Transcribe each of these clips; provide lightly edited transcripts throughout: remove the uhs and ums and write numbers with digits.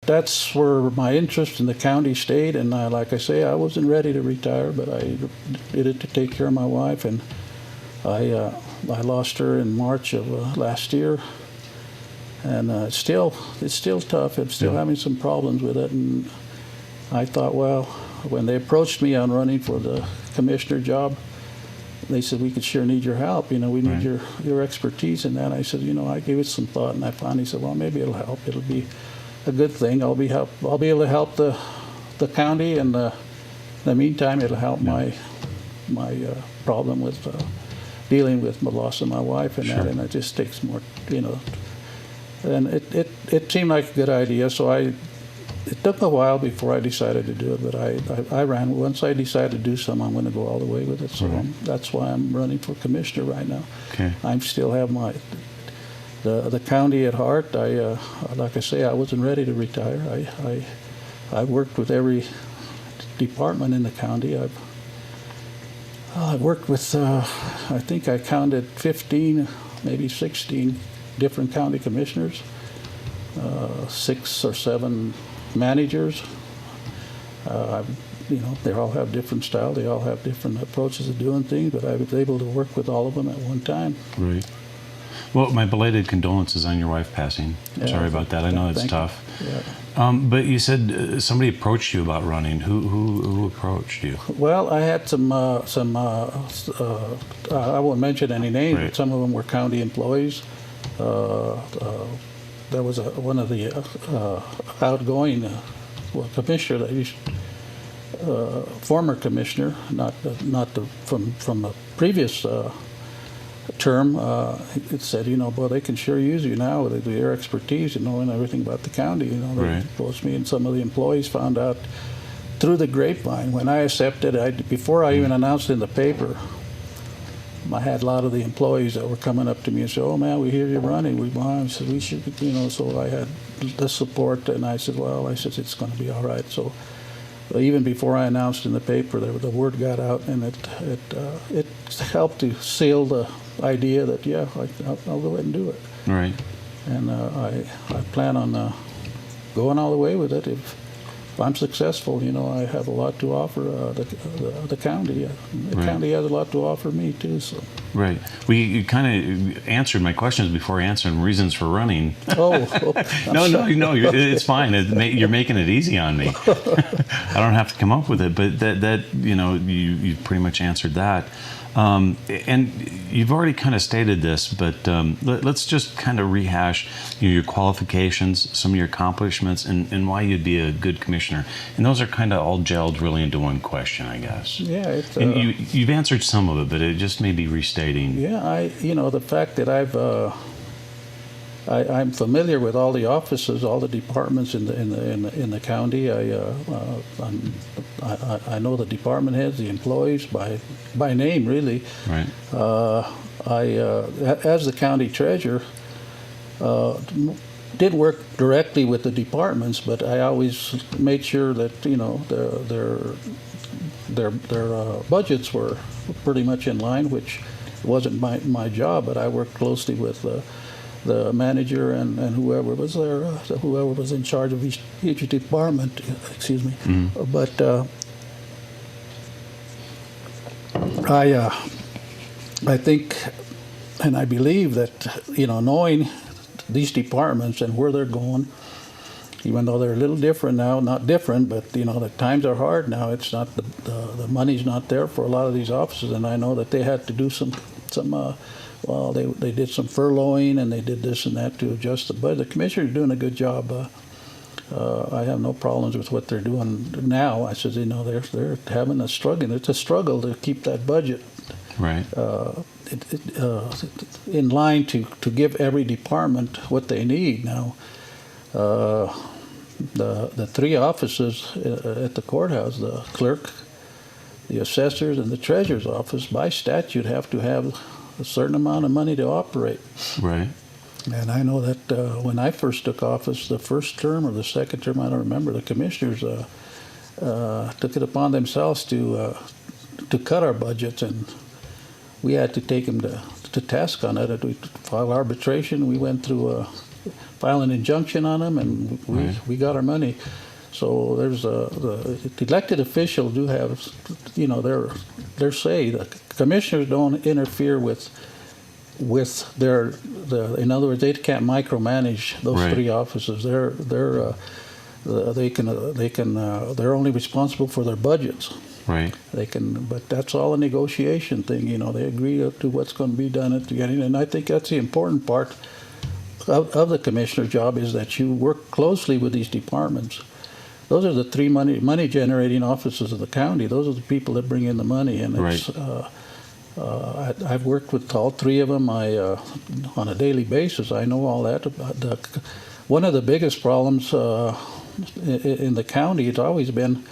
that's where my interest in the county stayed. And like I say, I wasn't ready to retire, but I did it to take care of my wife. And I lost her in March of last year. And it's still tough. I'm still having some problems with it. And I thought, well, when they approached me on running for the commissioner job, they said, we could sure need your help. We need your expertise in that. I said, I gave it some thought, and I finally said, well, maybe it'll help. It'll be a good thing. I'll be able to help the county, and in the meantime, it'll help my problem with dealing with the loss of my wife and that. And it just takes more, And it seemed like a good idea, so it took a while before I decided to do it, but I ran. Once I decided to do something, I'm going to go all the way with it. So that's why I'm running for commissioner right now. Okay. I still have the county at heart. Like I say, I wasn't ready to retire. I worked with every department in the county. I've worked with, I think I counted 15, maybe 16 different county commissioners, 6 or 7 managers. They all have different style. They all have different approaches of doing things, but I was able to work with all of them at one time. Right. Well, my belated condolences on your wife passing. Sorry about that. I know it's tough. Yeah. But you said somebody approached you about running. Who approached you? Well, I had some I won't mention any names, but some of them were county employees. There was one of the outgoing commissioner that used, former commissioner, not from a previous term. It said, boy, they can sure use you now with your expertise, and everything about the county. They approached me, and some of the employees found out through the grapevine. When I accepted, before I even announced it in the paper, I had a lot of the employees that were coming up to me and said, "Oh man, we hear you're running. I said we should, So I had the support, and I said, "Well, it's going to be all right." So even before I announced in the paper, the word got out, and it helped to seal the idea that I'll go ahead and do it. Right. And I plan on going all the way with it. If I'm successful, I have a lot to offer the county. The county has a lot to offer me too. So. Right. Well, you kind of answered my questions before answering reasons for running. No, it's fine. You're making it easy on me. I don't have to come up with it, but that you pretty much answered that. And you've already kind of stated this, but let's just kind of rehash your qualifications, some of your accomplishments, and why you'd be a good commissioner. And those are kind of all gelled really into one question, I guess. Yeah. And you've answered some of it, but it just may be restating. Yeah, the fact that I'm familiar with all the offices, all the departments in the county. I know the department heads, the employees by name, really. Right. As the county treasurer, did work directly with the departments, but I always made sure that their budgets were pretty much in line, which wasn't my job, but I worked closely with the manager and whoever was there, whoever was in charge of each department. Excuse me. Mm-hmm. But I think, and I believe that knowing these departments and where they're going, even though they're a little different now, not different, but the times are hard now. It's not the money's not there for a lot of these offices, and I know that they had to do some. Well, they did some furloughing, and they did this and that to adjust the budget. The commissioner's doing a good job. I have no problems with what they're doing now. I said, they're having a struggle. It's a struggle to keep that budget right in line to give every department what they need. Now, the 3 offices at the courthouse, the clerk, the assessors, and the treasurer's office, by statute have to have a certain amount of money to operate. Right. And I know that when I first took office, the first term or the second term, I don't remember, the commissioners took it upon themselves to cut our budgets, and we had to take them to task on it. We filed arbitration. We went through file an injunction on them, and we got our money. So there's the elected officials do have, their say. The commissioners don't interfere with in other words, they can't micromanage those three offices. They're only responsible for their budgets. Right. But that's all a negotiation thing. They agree to what's going to be done at the beginning, and I think that's the important part of the commissioner's job, is that you work closely with these departments. Those are the three money generating offices of the county. Those are the people that bring in the money, and it's. I've worked with all three of them. On a daily basis, I know all that. One of the biggest problems in the county has always been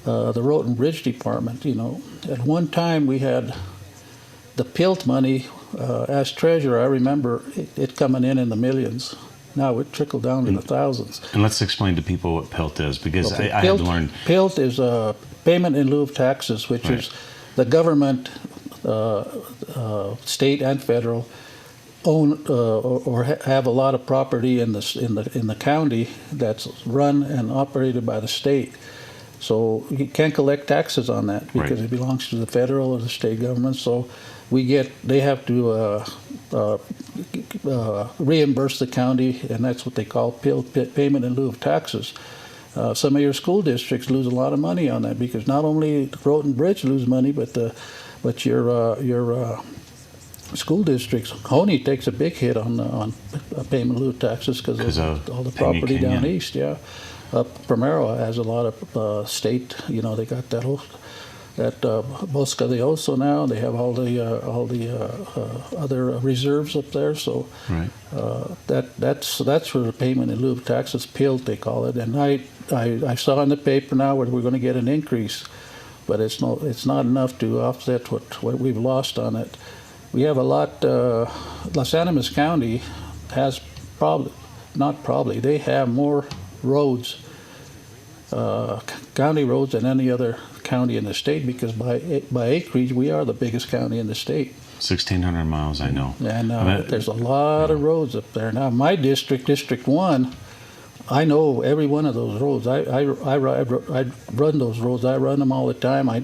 the Road and Bridge Department. At one time we had the PILT money. As treasurer, I remember it coming in the millions. Now it trickled down to the thousands. And let's explain to people what PILT is, because I had to learn. PILT is a payment in lieu of taxes, which is the government, state and federal, own or have a lot of property in the county that's run and operated by the state. So you can't collect taxes on that because it belongs to the federal or the state government. So they have to reimburse the county, and that's what they call payment in lieu of taxes. Some of your school districts lose a lot of money on that, because not only Road and Bridge lose money, but your school districts. Coney takes a big hit on payment in lieu of taxes because of all the property down east. Yeah, Primero has a lot of state. They got that Bosque de Oso now. They have all the other reserves up there. So that's for the payment in lieu of taxes, PILT they call it. And I saw in the paper now where we're going to get an increase, but it's not enough to offset what we've lost on it. We have a lot. Los Animas County has they have more roads, county roads, than any other county in the state, because by acreage we are the biggest county in the state. 1,600 miles, I know. And there's a lot of roads up there. Now my district, District 1, I know every one of those roads. I run those roads. I run them all the time. I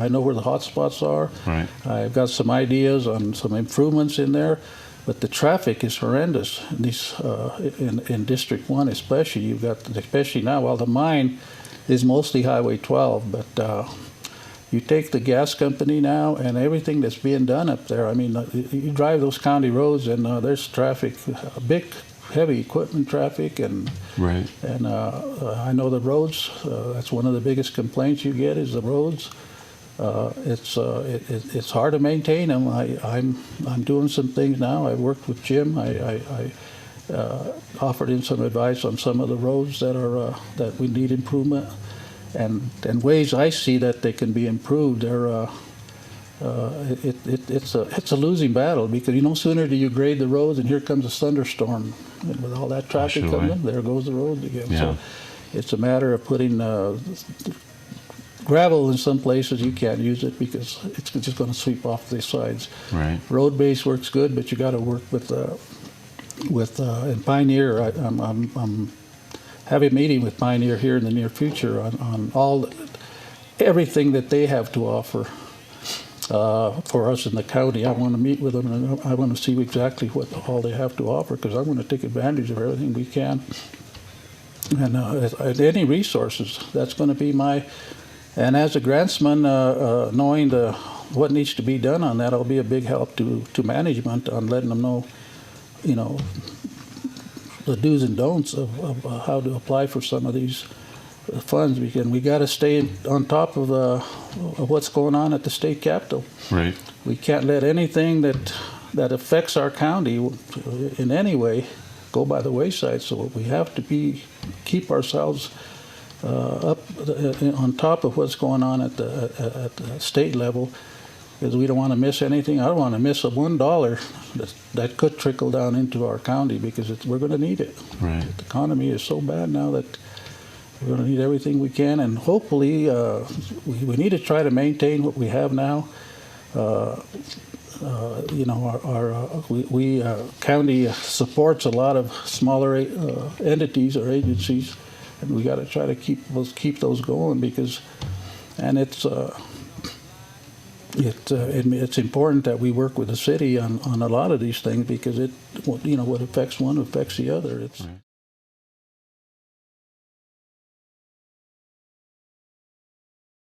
know where the hot spots are. Right. I've got some ideas on some improvements in there, but the traffic is horrendous in District 1 especially. You've got, especially now, while the mine is mostly Highway 12, but you take the gas company now and everything that's being done up there. I mean, you drive those county roads and there's traffic, big, heavy equipment traffic, and I know the roads. That's one of the biggest complaints you get, is the roads. It's hard to maintain them. I'm doing some things now. I worked with Jim. I offered him some advice on some of the roads that we need improvement, and ways I see that they can be improved. It's a losing battle, because no sooner do you grade the roads and here comes a thunderstorm, and with all that traffic coming in, there goes the road again. Yeah. So it's a matter of putting gravel in some places. You can't use it because it's just going to sweep off the sides. Right. Road base works good, but you got to work with in Pioneer. I'm having a meeting with Pioneer here in the near future on everything that they have to offer for us in the county. I want to meet with them, and I want to see exactly what all they have to offer, because I want to take advantage of everything we can. And any resources, that's going to be my. And as a grantsman, knowing what needs to be done on that, will be a big help to management on letting them know, the do's and don'ts of how to apply for some of these funds. Because we got to stay on top of what's going on at the state capitol. Right. We can't let anything that affects our county in any way go by the wayside. So we have to keep ourselves up on top of what's going on at the state level, because we don't want to miss anything. I don't want to miss a $1 that could trickle down into our county, because we're going to need it. Right. The economy is so bad now that we're going to need everything we can, and hopefully we need to try to maintain what we have now. you know, county supports a lot of smaller entities or agencies, and we got to try to keep those going, because, and it's important that we work with the city on a lot of these things, because it, you know, what affects one affects the other. It's